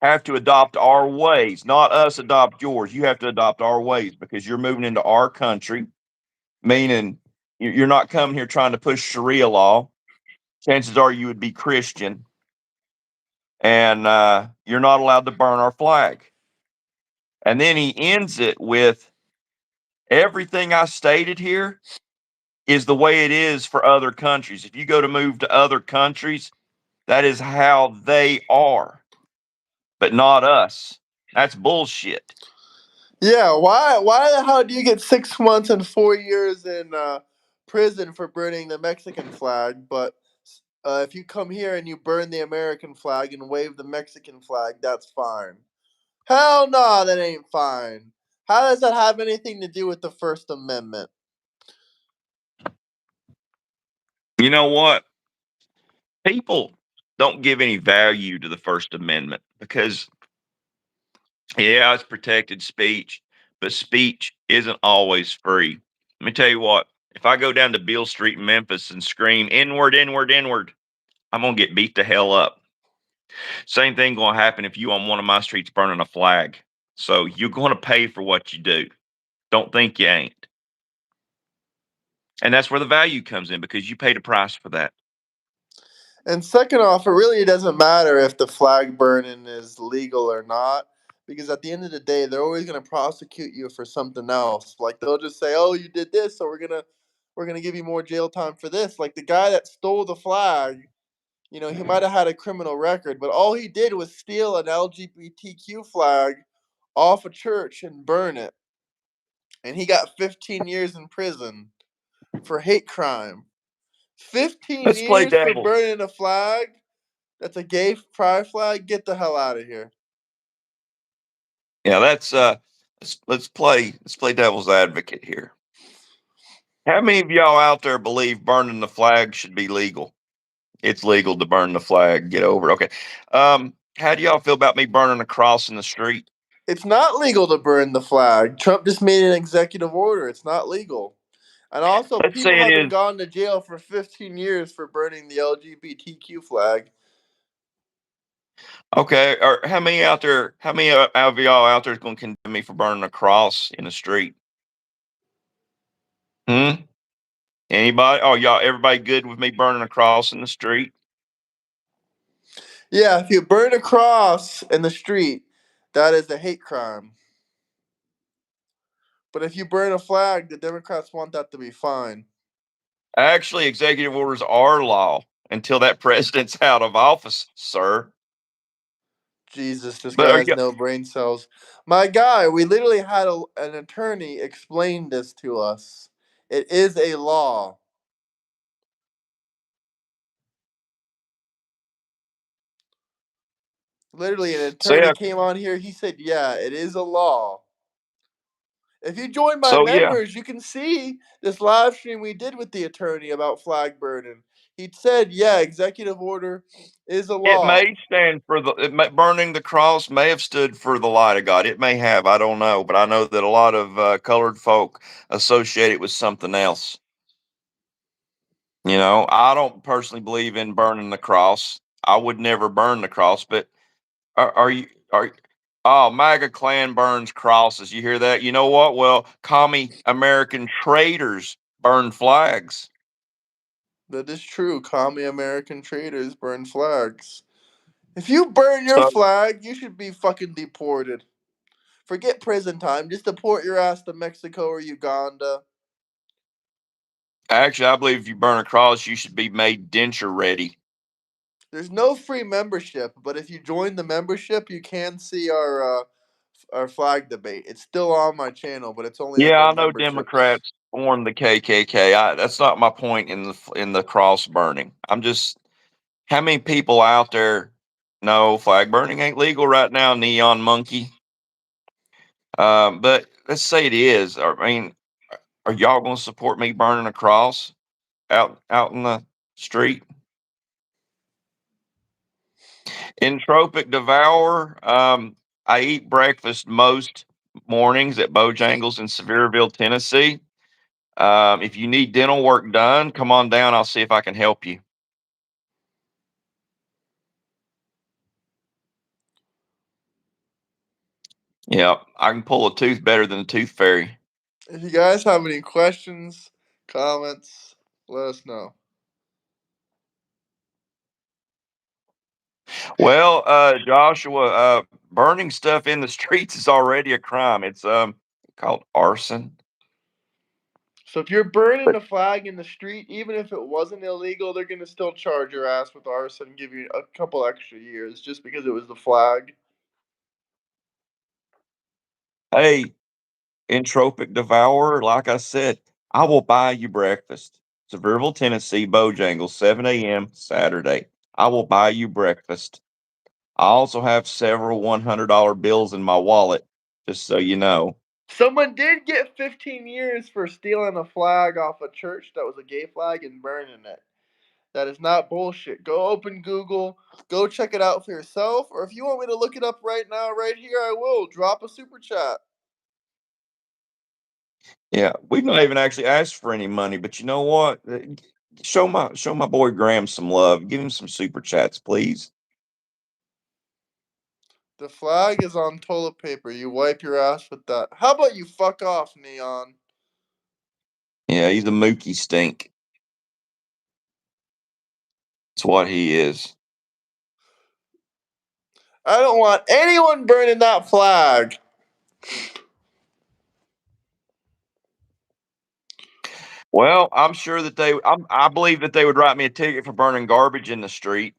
have to adopt our ways, not us adopt yours. You have to adopt our ways because you're moving into our country, meaning you're not coming here trying to push Sharia law. Chances are you would be Christian, and you're not allowed to burn our flag. And then he ends it with everything I stated here is the way it is for other countries. If you go to move to other countries, that is how they are, but not us. That's bullshit. Yeah, why the hell do you get 6 months and 4 years in prison for burning the Mexican flag, but if you come here and you burn the American flag and wave the Mexican flag, that's fine? Hell no, that ain't fine. How does that have anything to do with the First Amendment? You know what? People don't give any value to the First Amendment because, yeah, it's protected speech, but speech isn't always free. Let me tell you what, if I go down to Beale Street in Memphis and scream, inward, inward, inward, I'm going to get beat the hell up. Same thing going to happen if you on one of my streets burning a flag. So you're going to pay for what you do. Don't think you ain't. And that's where the value comes in because you paid a price for that. And second off, it really doesn't matter if the flag burning is legal or not, because at the end of the day, they're always going to prosecute you for something else. Like they'll just say, "Oh, you did this, so we're gonna give you more jail time for this." Like the guy that stole the flag, he might have had a criminal record, but all he did was steal an LGBTQ flag off a church and burn it, and he got 15 years in prison for hate crime. 15 Let's play years for devil. burning a flag. That's a gay pride flag. Get the hell out of here. Yeah, that's let's play devil's advocate here. How many of y'all out there believe burning the flag should be legal? It's legal to burn the flag. Get over it. Okay. How do y'all feel about me burning a cross in the street? It's not legal to burn the flag. Trump just made an executive order. It's not legal. And also, Let's people say it have been is. gone to jail for 15 years for burning the LGBTQ flag. Okay. Or how many out there? How many out of y'all out there is going to condemn me for burning a cross in the street? Hmm. Anybody? Oh, y'all. Everybody good with me burning a cross in the street? Yeah, if you burn a cross in the street, that is a hate crime. But if you burn a flag, the Democrats want that to be fine. Actually, executive orders are law until that president's out of office, sir. Jesus, this But guy are has you? no brain cells. My guy, we literally had an attorney explain this to us. It is a law. Literally, an So attorney yeah. came on here. He said, "Yeah, it is a law." If you join my So yeah. members, you can see this live stream we did with the attorney about flag burning. He said, "Yeah, executive order is a It law." may stand for burning the cross may have stood for the light of God. It may have. I don't know, but I know that a lot of colored folk associate it with something else. I don't personally believe in burning the cross. I would never burn the cross. But are you? Oh, MAGA clan burns crosses. You hear that? You know what? Well, commie American traitors burn flags. That is true. Commie American traitors burn flags. If you burn your So flag, you should be fucking deported. Forget prison time. Just deport your ass to Mexico or Uganda. actually, I believe if you burn a cross, you should be made denture ready. There's no free membership, but if you join the membership, you can see our flag debate. It's still on my channel, but it's only like Yeah, a I know membership. Democrats formed the KKK. That's not my point in the cross burning. I'm just how many people out there know flag burning ain't legal right now, neon monkey. But let's say it is. I mean, are y'all going to support me burning a cross out in the street? Entropic devourer. I eat breakfast most mornings at Bojangles in Sevierville, Tennessee. If you need dental work done, come on down. I'll see if I can help you. Yeah, I can pull a tooth better than a tooth fairy. If you guys have any questions, comments, let us know. Well, Joshua, burning stuff in the streets is already a crime. It's called arson. So if you're burning But a flag in the street, even if it wasn't illegal, they're gonna still charge your ass with arson and give you a couple extra years just because it was the flag. hey, entropic devourer, like I said, I will buy you breakfast. Sevierville, Tennessee, Bojangles, 7 a.m. Saturday. I will buy you breakfast. I also have several $100 bills in my wallet, just so you know. Someone did get 15 years for stealing a flag off a church that was a gay flag and burning it. That is not bullshit. Go open Google. Go check it out for yourself. Or if you want me to look it up right now, right here, I will. Drop a super chat. Yeah, we've not even actually asked for any money, but you know what? Show my boy Graham some love. Give him some super chats, please. The flag is on toilet paper. You wipe your ass with that. How about you fuck off, Neon? Yeah, he's a mookie stink. That's what he is. I don't want anyone burning that flag. Well, I'm sure that I believe that they would write me a ticket for burning garbage in the street.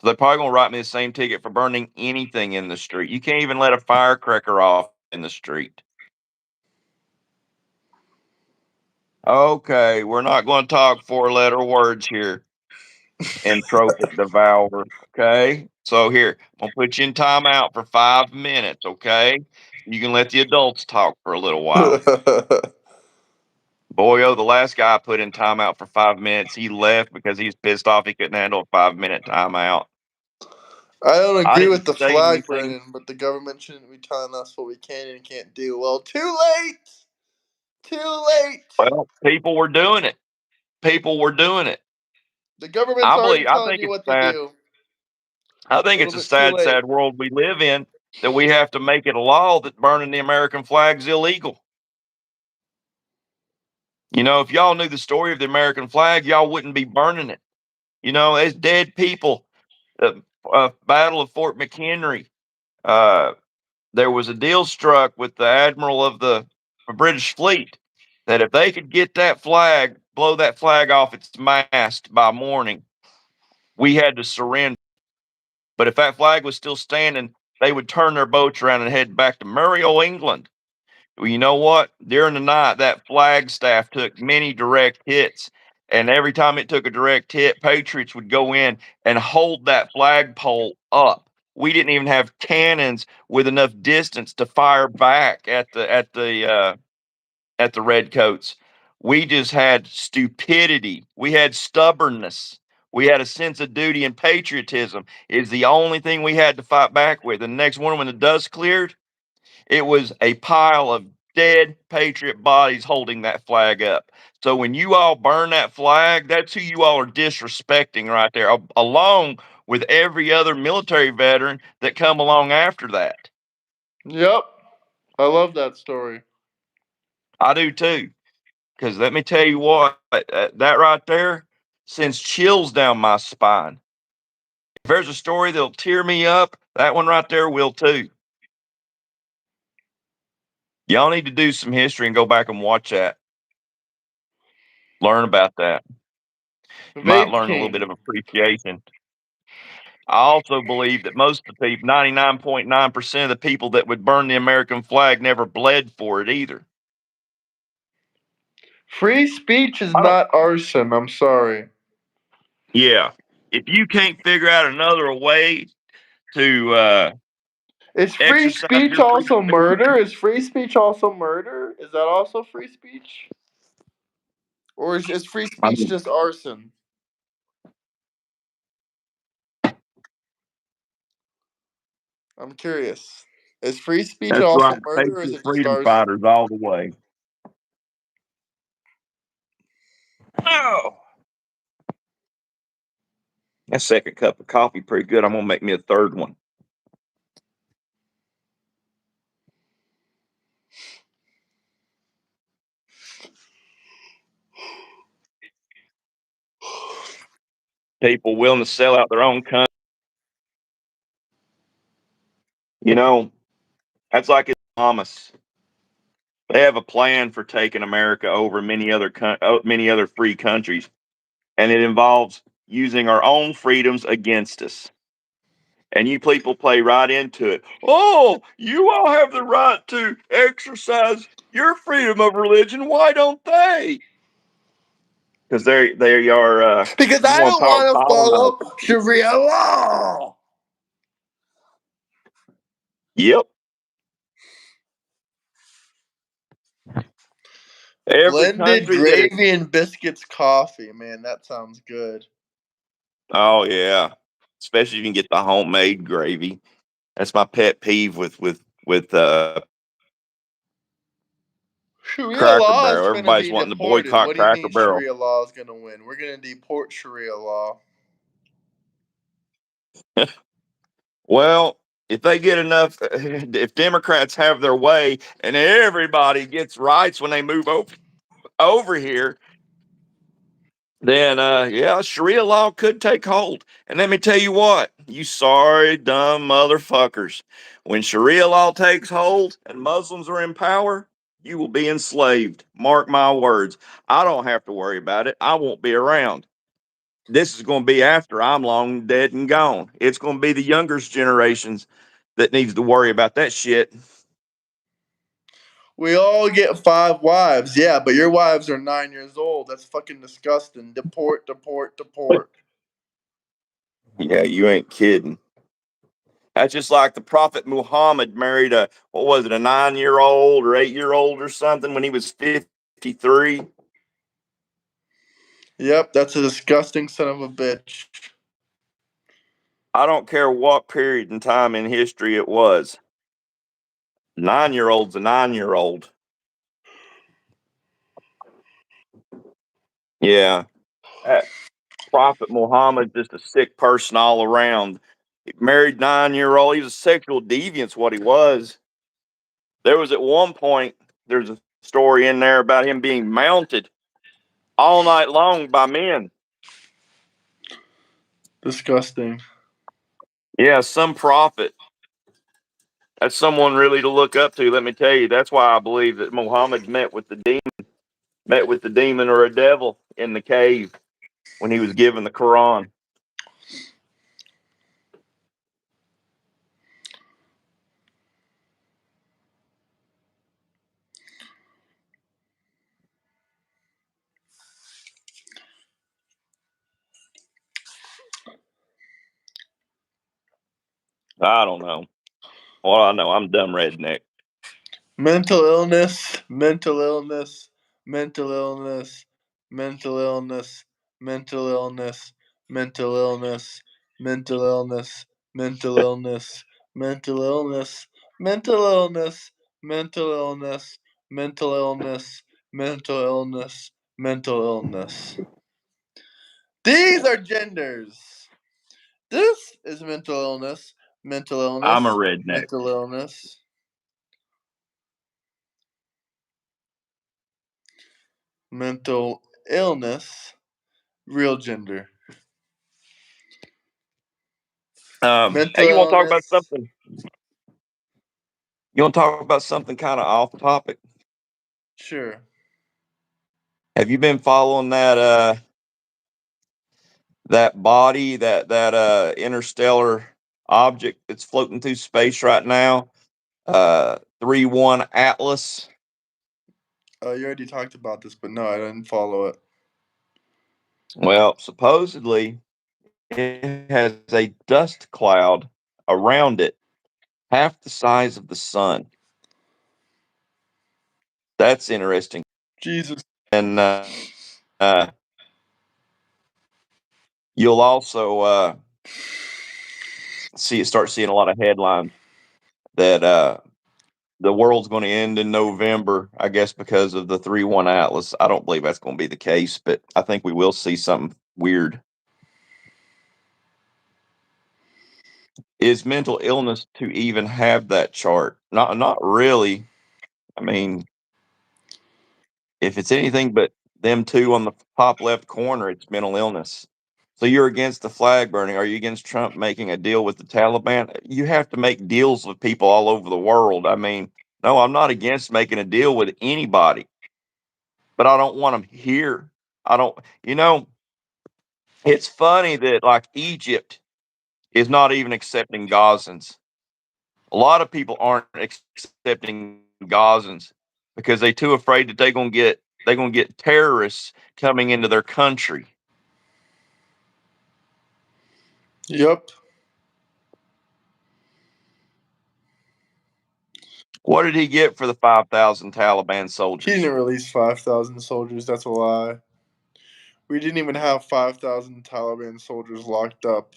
So they're probably gonna write me the same ticket for burning anything in the street. You can't even let a firecracker off in the street. Okay, we're not going to talk four-letter words here. Entropic devourer. Okay, so here I'm gonna put you in timeout for 5 minutes. Okay, you can let the adults talk for a little while. Boyo, the last guy I put in timeout for 5 minutes, he left because he's pissed off he couldn't handle a 5 minute timeout. I don't I agree with didn't the say flag anything. burning, but the government shouldn't be telling us what we can and can't do. Well, too late. Too late. Well, people were doing it. People were doing it. The government's already I telling think you it's what to sad. do. I A think little it's a bit too sad, late. sad world we live in that we have to make it a law that burning the American flag's illegal. You know, if y'all knew the story of the American flag, y'all wouldn't be burning it. You know, as dead people, Battle of Fort McHenry, uh, there was a deal struck with the admiral of the British fleet that if they could get that flag, blow that flag off its mast by morning, we had to surrender. But if that flag was still standing, they would turn their boats around and head back to Murray, England. Well, you know what? During the night, that flag staff took many direct hits. And every time it took a direct hit, Patriots would go in and hold that flagpole up. We didn't even have cannons with enough distance to fire back at the redcoats. We just had stupidity. We had stubbornness. We had a sense of duty, and patriotism is the only thing we had to fight back with. And the next morning, when the dust cleared, it was a pile of dead patriot bodies holding that flag up. So when you all burn that flag, that's who you all are disrespecting right there, along with every other military veteran that come along after that. Yep. I love that story. I do too. Because let me tell you what, that right there sends chills down my spine. If there's a story that'll tear me up, that one right there will too. Y'all need to do some history and go back and watch that. Learn about that. You might Vape learn a little bit King. of appreciation. I also believe that most of the people, 99.9% of the people that would burn the American flag never bled for it either. Free speech is I don't, not arson. I'm sorry. yeah. If you can't figure out another way to Is free exercise speech your free also speech, murder? Is free speech also murder? Is that also free speech? Or is free I speech mean, just arson? I'm curious. Is free speech that's also right. murder or is Patriot it just freedom arson? fighters all the way. Oh, that second cup of coffee pretty good. I'm gonna make me a third one. People willing to sell out their own country. You know, that's like Thomas. They have a plan for taking America over many other free countries, and it involves using our own freedoms against us. And you people play right into it. Oh, you all have the right to exercise your freedom of religion. Why don't they? Because they are Because you I want to don't talk want to follow colonizing. Sharia law. Yep. Every Blended country that is, gravy and biscuits coffee. Man, that sounds good. oh yeah, especially if you can get the homemade gravy. That's my pet peeve with Sharia Cracker law is Barrel. gonna Everybody's be wanting to deported. boycott What do you Cracker mean Barrel. Sharia law is gonna win? We're gonna deport Sharia law. Well, if they get enough, if Democrats have their way and everybody gets rights when they move over here, then yeah, Sharia law could take hold. And let me tell you what, you sorry dumb motherfuckers, when Sharia law takes hold and Muslims are in power, you will be enslaved. Mark my words. I don't have to worry about it. I won't be around. This is going to be after I'm long dead and gone. It's going to be the younger generations that needs to worry about that shit. We all get 5 wives, yeah, but your wives are 9 years old. That's fucking disgusting. Deport, deport, deport. Yeah, you ain't kidding. That's just like the Prophet Muhammad married a, what was it, a 9-year old or 8-year old or something when he was 53. Yep, that's a disgusting son of a bitch. I don't care what period in time in history it was. 9-year old's a 9-year old. Yeah. That Prophet Muhammad, just a sick person all around. He married 9-year old. He was a sexual deviance, what he was. There was at one point, there's a story in there about him being mounted all night long by men. Disgusting. Yeah, some prophet. That's someone really to look up to. Let me tell you. That's why I believe that Muhammad met with the demon or a devil in the cave when he was given the Quran. I don't know. Well, I know I'm dumb redneck. Mental illness, mental illness, mental illness, mental illness, mental illness, mental illness, mental illness, mental illness, mental illness, mental illness, mental illness, mental illness, mental illness, mental illness. These are genders. This is mental illness, mental I'm a illness, redneck. mental illness. Mental illness, real gender. Hey, Mental you want to talk about illness, something? You want to talk about something kind of off topic? sure. Have you been following that body, that interstellar object that's floating through space right now? 3-1 Atlas. You already talked about this, but no, I didn't follow it. Well, supposedly it has a dust cloud around it, half the size of the sun. That's interesting. Jesus. And uh, you'll also start seeing a lot of headlines that the world's going to end in November, I guess, because of the 3-1 Atlas. I don't believe that's going to be the case, but I think we will see something weird. Is mental illness to even have that chart? Not really. I mean, if it's anything but them two on the top left corner, it's mental illness. So you're against the flag burning. Are you against Trump making a deal with the Taliban? You have to make deals with people all over the world. I mean, no, I'm not against making a deal with anybody, but I don't want them here. I don't, you know, it's funny that like Egypt is not even accepting Gazans. A lot of people aren't accepting Gazans because they're too afraid that they're gonna get terrorists coming into their country. Yep. What did he get for the 5,000 Taliban He soldiers? didn't release 5,000 soldiers. That's a lie. We didn't even have 5,000 Taliban soldiers locked up.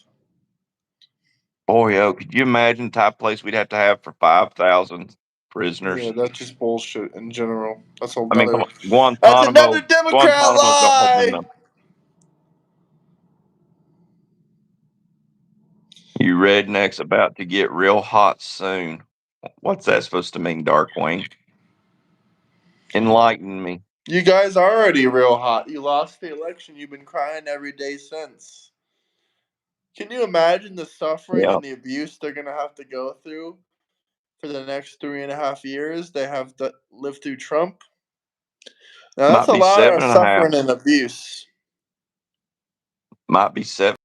Oh, yeah. Could you imagine the type of place we'd have to have for 5,000 prisoners? Yeah, that's just bullshit in general. That's I mean, come another. on. That's another Democrat Guantanamo don't hold lie. them. You rednecks about to get real hot soon. What's that supposed to mean, Darkwing? Enlighten me. You guys are already real hot. You lost the election. You've been crying every day since. Can you imagine the suffering Yeah. and the abuse they're gonna have to go through for the next 3.5 years? They have to live through Trump. Now that's Might a be lot of 7.5. suffering and abuse. Might be 7.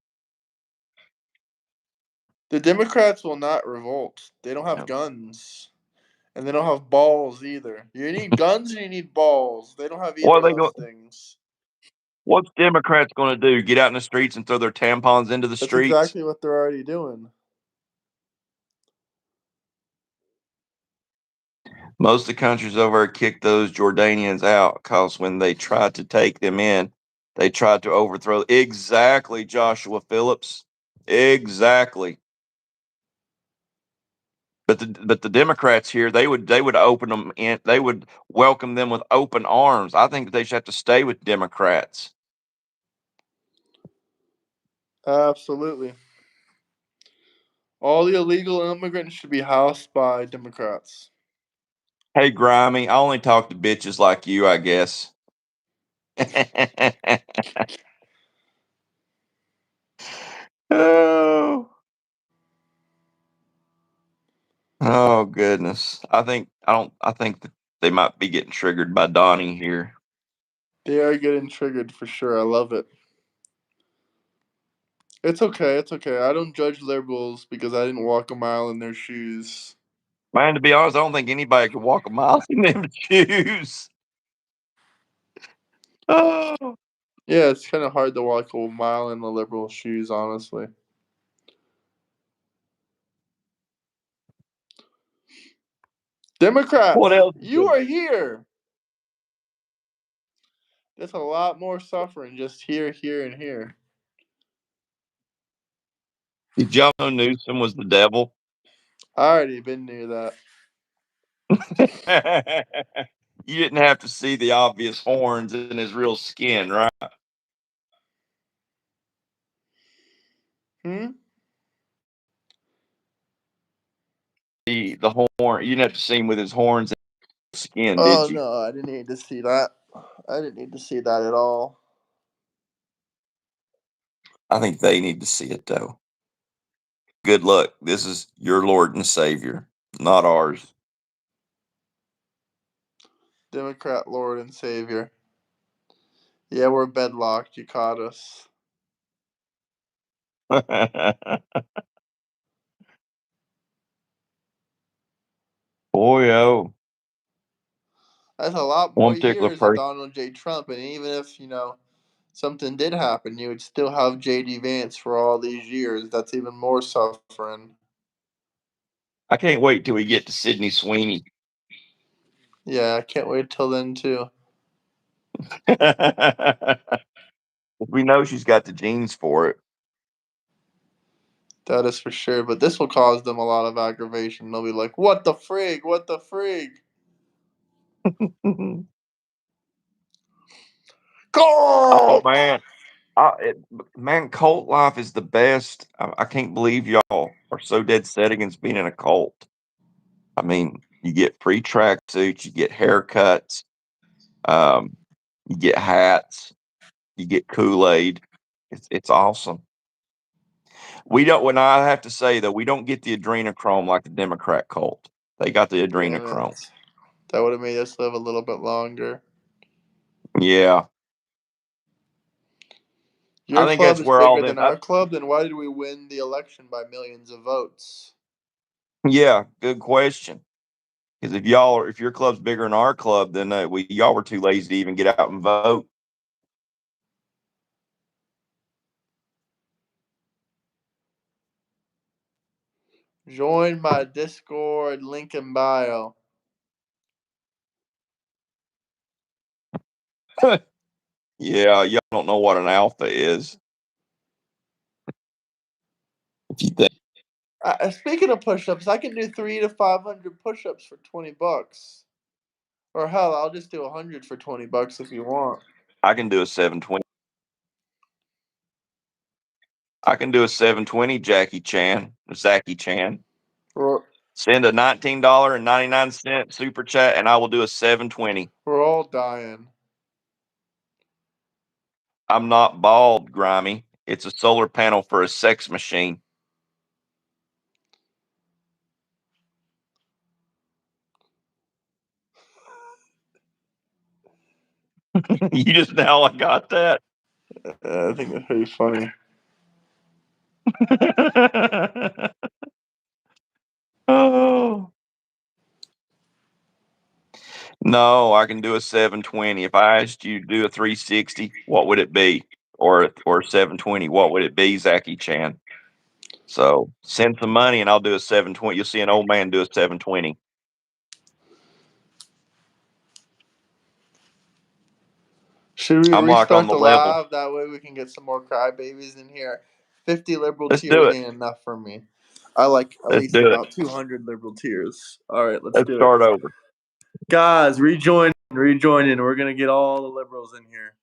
The Democrats will not revolt. They don't have guns. And they don't have balls either. You need guns and you need balls. They don't have What either are of they those going? things. What's Democrats going to do? Get out in the streets and throw their tampons into the That's streets? exactly what they're already doing. Most of the countries over there kicked those Jordanians out because when they tried to take them in, they tried to overthrow. Exactly, Joshua Phillips. Exactly. But the Democrats here, they would open them in. They would welcome them with open arms. I think that they should have to stay with Democrats. Absolutely. All the illegal immigrants should be housed by Democrats. Hey, Grimy, I only talk to bitches like you, I guess. Oh. Oh goodness. I think that they might be getting triggered by Donnie here. They are getting triggered for sure. I love it. It's okay. It's okay. I don't judge liberals because I didn't walk a mile in their shoes. Man, to be honest, I don't think anybody could walk a mile in them shoes. Oh. Yeah, it's kind of hard to walk a mile in the liberal shoes, honestly. What Democrats, else is you good? are here. There's a lot more suffering just here, here, and here. Did y'all know Newsom was the devil? I already been near that. You didn't have to see the obvious horns in his real skin, right? Hmm? The horn. You didn't have to see him with his horns in his skin, Oh did you? no, I didn't need to see that. I didn't need to see that at all. I think they need to see it though. Good luck. This is your Lord and Savior, not ours. Democrat Lord and Savior. Yeah, we're bedlocked. You caught us. Boy, oh, That's a lot more one particular years of person. Donald J. Trump, and even if something did happen, you would still have J.D. Vance for all these years. That's even more suffering. I can't wait till we get to Sydney Sweeney. Yeah, I can't wait till then too. We know she's got the genes for it. That is for sure. But this will cause them a lot of aggravation. They'll be like, "What the frig? What the frig?" Oh Cult. man, man, cult life is the best. I can't believe y'all are so dead set against being in a cult. I mean, you get free tracksuits, you get haircuts, um, you get hats, you get Kool-Aid. It's awesome. We don't. When I have to say though, we don't get the adrenochrome like the Democrat cult. They got the Damn adrenochrome. it! That would have made us live a little bit longer. Yeah, I Your think club that's is where all bigger them. than our club. Then why did we win the election by millions of votes? Yeah, good question. Because if your club's bigger than our club, then y'all were too lazy to even get out and vote. Join my Discord link in bio. Yeah, y'all don't know what an alpha is. If you think Speaking of push-ups, I can do 300 to 500 push-ups for $20. Or hell, I'll just do 100 for $20 if you want. I can do a 720. I can do a 720, Zachy Chan. We're, Send a $19.99 super chat, and I will do a 720. we're all dying. I'm not bald, Grimy. It's a solar panel for a sex machine. You just now got that? I think that's pretty funny. Oh. No, I can do a 720. If I asked you to do a 360, what would it be? Or 720, what would it be, Zachy Chan? So send some money and I'll do a 720. You'll see an old man do a 720. Should we I'm like on restart the the level. live? That way we can get some more crybabies in here. 50 liberal Let's tears do it. ain't enough for me. I like at Let's least do it. about 200 liberal tears. All right, let's Let's do it. start over. Guys, rejoin. We're going to get all the liberals in here.